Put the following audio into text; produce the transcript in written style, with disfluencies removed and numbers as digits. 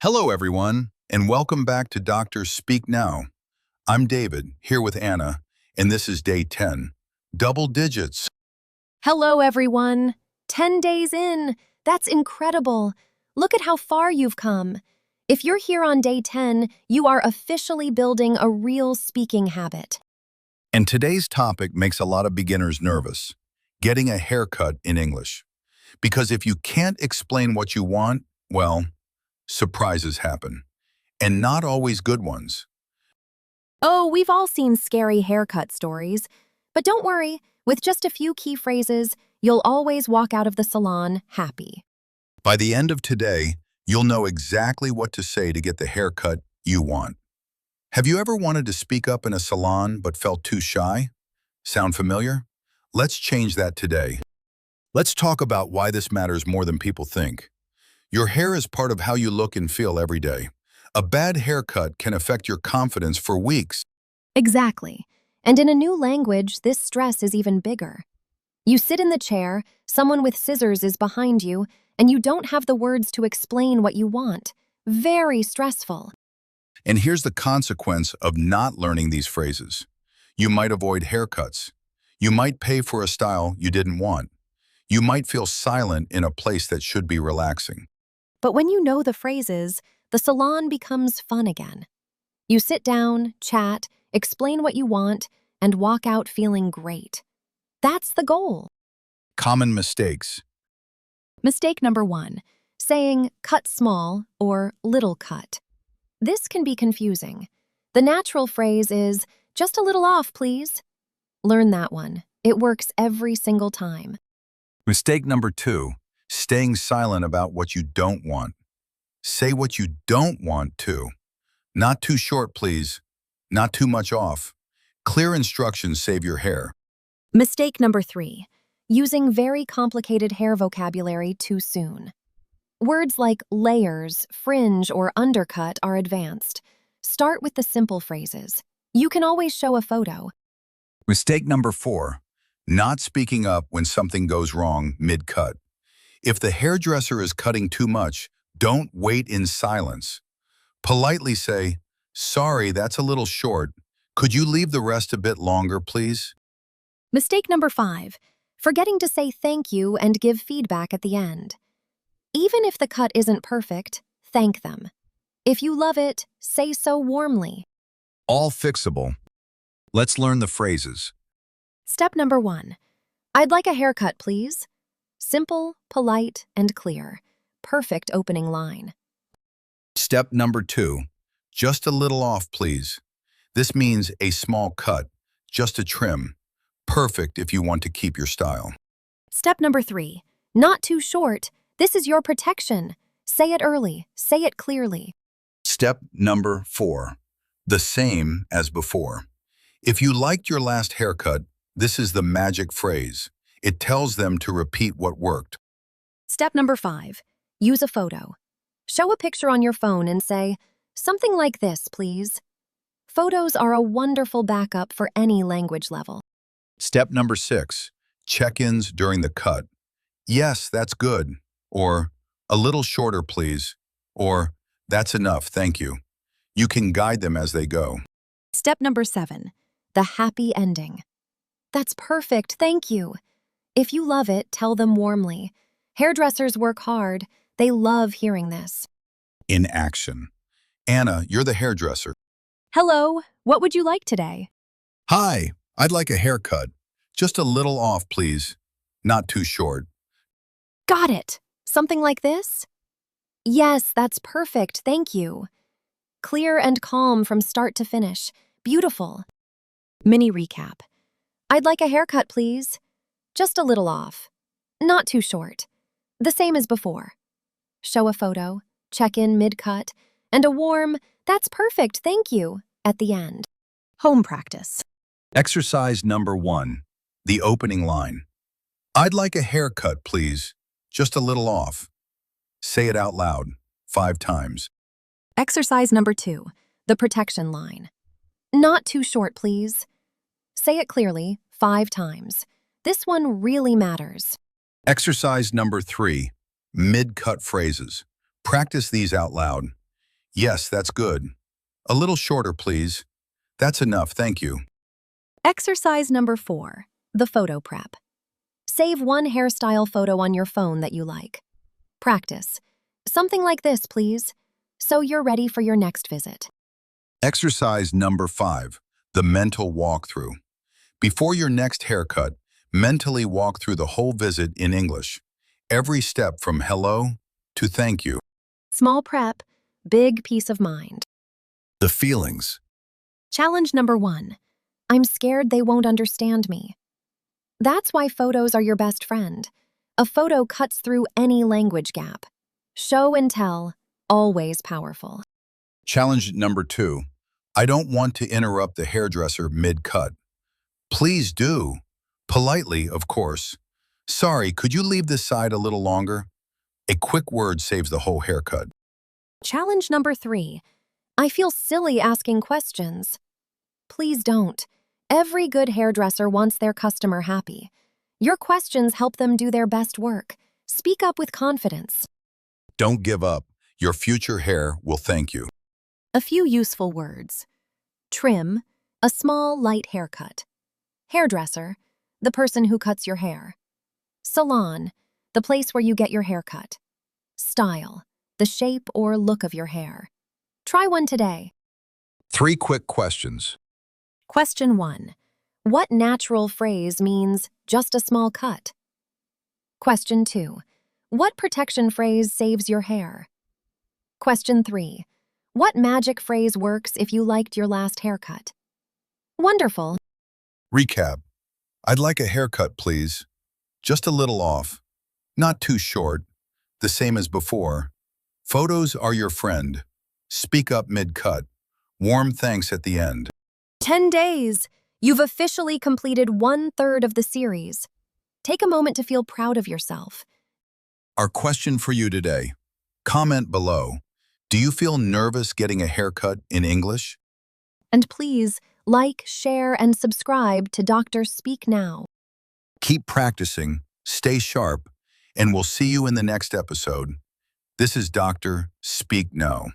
Hello, everyone, and welcome back to Dr. Speak Now. I'm David, here with Anna, and this is day 10. Double digits. Hello, everyone. 10 days in. That's incredible. Look at how far you've come. If you're here on day 10, you are officially building a real speaking habit. And today's topic makes a lot of beginners nervous. Getting a haircut in English. Because if you can't explain what you want, well, surprises happen. And not always good ones. Oh, we've all seen scary haircut stories. But don't worry, with just a few key phrases, you'll always walk out of the salon happy. By the end of today, you'll know exactly what to say to get the haircut you want. Have you ever wanted to speak up in a salon but felt too shy? Sound familiar? Let's change that today. Let's talk about why this matters more than people think. Your hair is part of how you look and feel every day. A bad haircut can affect your confidence for weeks. Exactly. And in a new language, this stress is even bigger. You sit in the chair, someone with scissors is behind you, and you don't have the words to explain what you want. Very stressful. And here's the consequence of not learning these phrases. You might avoid haircuts. You might pay for a style you didn't want. You might feel silent in a place that should be relaxing. But when you know the phrases, the salon becomes fun again. You sit down, chat, explain what you want, and walk out feeling great. That's the goal. Common mistakes. Mistake number 1, saying cut small or little cut. This can be confusing. The natural phrase is, just a little off, please. Learn that one. It works every single time. Mistake number 2, staying silent about what you don't want. Say what you don't want to. Not too short, please. Not too much off. Clear instructions save your hair. Mistake number 3, using very complicated hair vocabulary too soon. Words like layers, fringe, or undercut are advanced. Start with the simple phrases. You can always show a photo. Mistake number 4, not speaking up when something goes wrong mid-cut. If the hairdresser is cutting too much, don't wait in silence. Politely say, "Sorry, that's a little short. Could you leave the rest a bit longer, please?" Mistake number 5, forgetting to say thank you and give feedback at the end. Even if the cut isn't perfect, thank them. If you love it, say so warmly. All fixable. Let's learn the phrases. Step number 1, I'd like a haircut, please. Simple, polite, and clear. Perfect opening line. Step number 2, just a little off, please. This means a small cut, just a trim. Perfect if you want to keep your style. Step number 3, not too short. This is your protection. Say it early. Say it clearly. Step number 4, the same as before. If you liked your last haircut, this is the magic phrase. It tells them to repeat what worked. Step number 5, use a photo. Show a picture on your phone and say, something like this, please. Photos are a wonderful backup for any language level. Step number 6, check-ins during the cut. Yes, that's good. Or, a little shorter, please. Or, that's enough, thank you. You can guide them as they go. Step number 7, the happy ending. That's perfect, thank you. If you love it, tell them warmly. Hairdressers work hard. They love hearing this. In action. Anna, you're the hairdresser. Hello, what would you like today? Hi, I'd like a haircut. Just a little off, please. Not too short. Got it. Something like this? Yes, that's perfect, thank you. Clear and calm from start to finish. Beautiful. Mini recap. I'd like a haircut, please. Just a little off. Not too short. The same as before. Show a photo, check in mid-cut, and a warm, that's perfect, thank you, at the end. Home practice. Exercise number 1, the opening line. I'd like a haircut, please. Just a little off. Say it out loud, 5 times. Exercise number 2, the protection line. Not too short, please. Say it clearly, 5 times. This one really matters. Exercise number 3, mid-cut phrases. Practice these out loud. Yes, that's good. A little shorter, please. That's enough, thank you. Exercise number 4, the photo prep. Save one hairstyle photo on your phone that you like. Practice. Something like this, please, so you're ready for your next visit. Exercise number 5, the mental walkthrough. Before your next haircut, mentally walk through the whole visit in English. Every step from hello to thank you. Small prep, big peace of mind. The feelings. Challenge number 1. I'm scared they won't understand me. That's why photos are your best friend. A photo cuts through any language gap. Show and tell, always powerful. Challenge number 2. I don't want to interrupt the hairdresser mid-cut. Please do. Politely, of course. Sorry, could you leave this side a little longer? A quick word saves the whole haircut. Challenge number 3. I feel silly asking questions. Please don't. Every good hairdresser wants their customer happy. Your questions help them do their best work. Speak up with confidence. Don't give up. Your future hair will thank you. A few useful words. Trim, a small, light haircut. Hairdresser, the person who cuts your hair. Salon, the place where you get your hair cut. Style, the shape or look of your hair. Try one today. 3 quick questions. Question 1. What natural phrase means just a small cut? Question 2. What protection phrase saves your hair? Question 3. What magic phrase works if you liked your last haircut? Wonderful. Recap. I'd like a haircut, please. Just a little off. Not too short. The same as before. Photos are your friend. Speak up mid-cut. Warm thanks at the end. 10 days. You've officially completed 1/3 of the series. Take a moment to feel proud of yourself. Our question for you today. Comment below. Do you feel nervous getting a haircut in English? And please, like, share, and subscribe to Dr. Speak Now. Keep practicing, stay sharp, and we'll see you in the next episode. This is Dr. Speak Now.